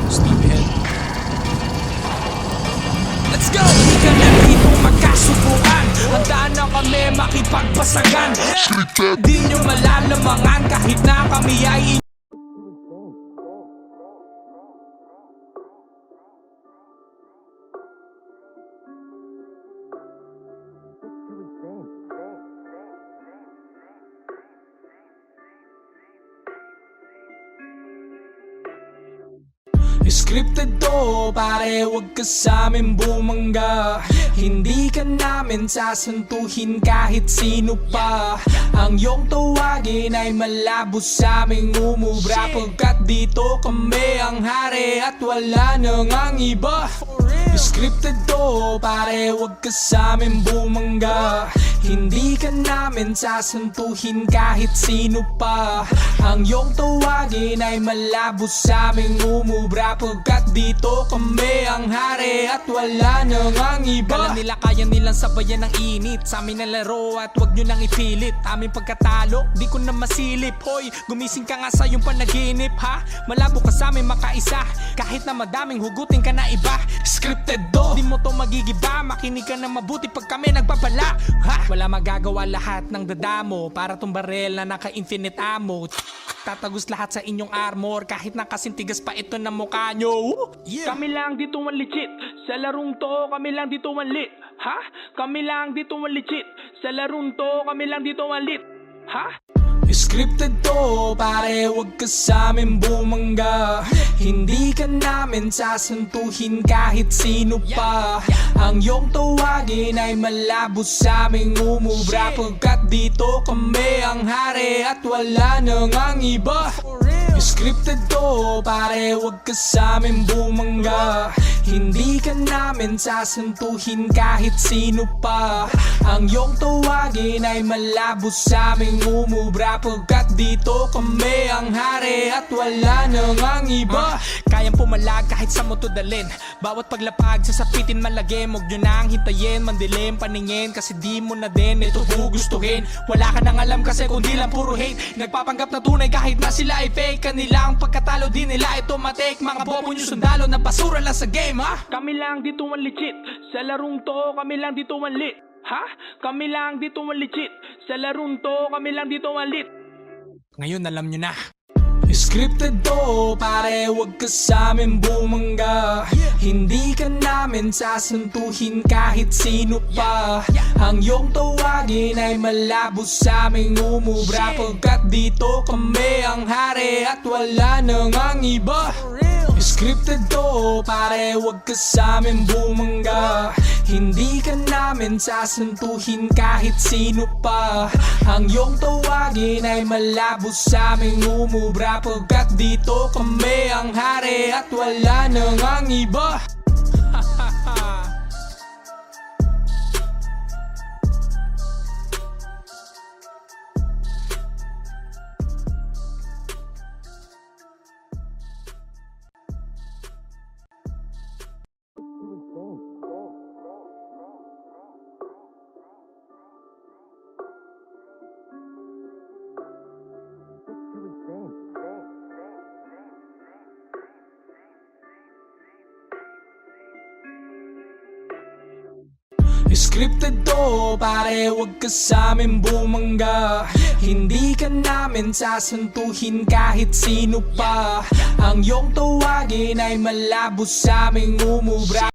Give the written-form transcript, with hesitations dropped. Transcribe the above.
Steamhead. Let's go! Di ka na dito magkasubukan. Handa na kami makipagpasagan. Di nyo malalamangan kahit na kami ay scripted to, pare wag ka sa amin bumangga. Hindi ka namin sasantuhin kahit sino pa. Ang iyong tawagin ay malabo sa aming umubra. Pagkat dito kami ang hari at wala nang ang iba. Scripted to, pare wag ka sa amin bumangga. Hindi ka namin sasantuhin kahit sino pa. Ang iyong tawagin ay malabo sa aming umubra. Pagkat dito kami ang hari at wala nang ang iba. Kala nila kaya nilang sabayan ng init sa amin na laro at wag nyo nang ipilit. Aming pagkatalo, di ko na masilip. Hoy, gumising ka nga sa iyong panaginip ha. Malabo ka sa amin makaisa, kahit na madaming hugutin ka na iba. Scripted do, di mo to magigiba. Makinig ka na mabuti pag kami nagpapala ha. Wala magagawa lahat ng dadamo para tong barel na naka-infinite ammo. Tatagos lahat sa inyong armor kahit nakasintigas pa ito na mukha nyo. Kami lang dito ang legit sa larong to, kami lang dito ang lit ha. Kami lang dito ang legit sa larong to, kami lang dito ang lit ha. Scripted to, pare wag ka sa amin bumangga. Hindi ka namin sasantuhin kahit sino pa. Ang iyong tawagin ay malabo sa aming umubra. Pagkat dito kami ang hari at wala nang ang iba. Scripted to, pare wag ka sa amin bumangga. Hindi ka namin sasantuhin kahit sino pa. Ang iyong tawagin ay malabo sa aming umubra. Pagkat dito kami ang hari at wala nang ang iba. Kayang pumalag kahit sa mo to dalin. Bawat paglapag sasapitin malagim. Huwag nyo nang hintayin, mandilim, paningin. Kasi di mo na din ito gugustuhin. Wala ka nang alam kasi kundi lang puro hate. Nagpapanggap na tunay kahit na sila ay fake. Kanila ang pagkatalo di nila ito matik. Mga bobo nyo sundalo na basura lang sa game ha. Kami lang dito ang legit sa larong to, kami lang dito ang lit ha. Kami lang dito ang legit sa larong to, kami lang dito ang lit. Ngayon alam nyo na. Scripted to, pare wag ka sa amin bumangga. Hindi ka namin sasantuhin kahit sino pa. Ang iyong tawagin ay malabo sa aming umubra. Pagkat dito kami ang hari at wala nang ang iba. Scripted to, pare wag ka sa amin bumangga. Hindi ka namin sasantuhin kahit sino pa. Ang iyong tawagin ay malabo sa aming umubra. Pagkat dito kami ang hari at wala nang ang iba. Scripted to, pare wag ka sa amin bumangga. Hindi ka namin sasantuhin kahit sino pa. Ang iyong tawagin ay malabo sa aming umubra.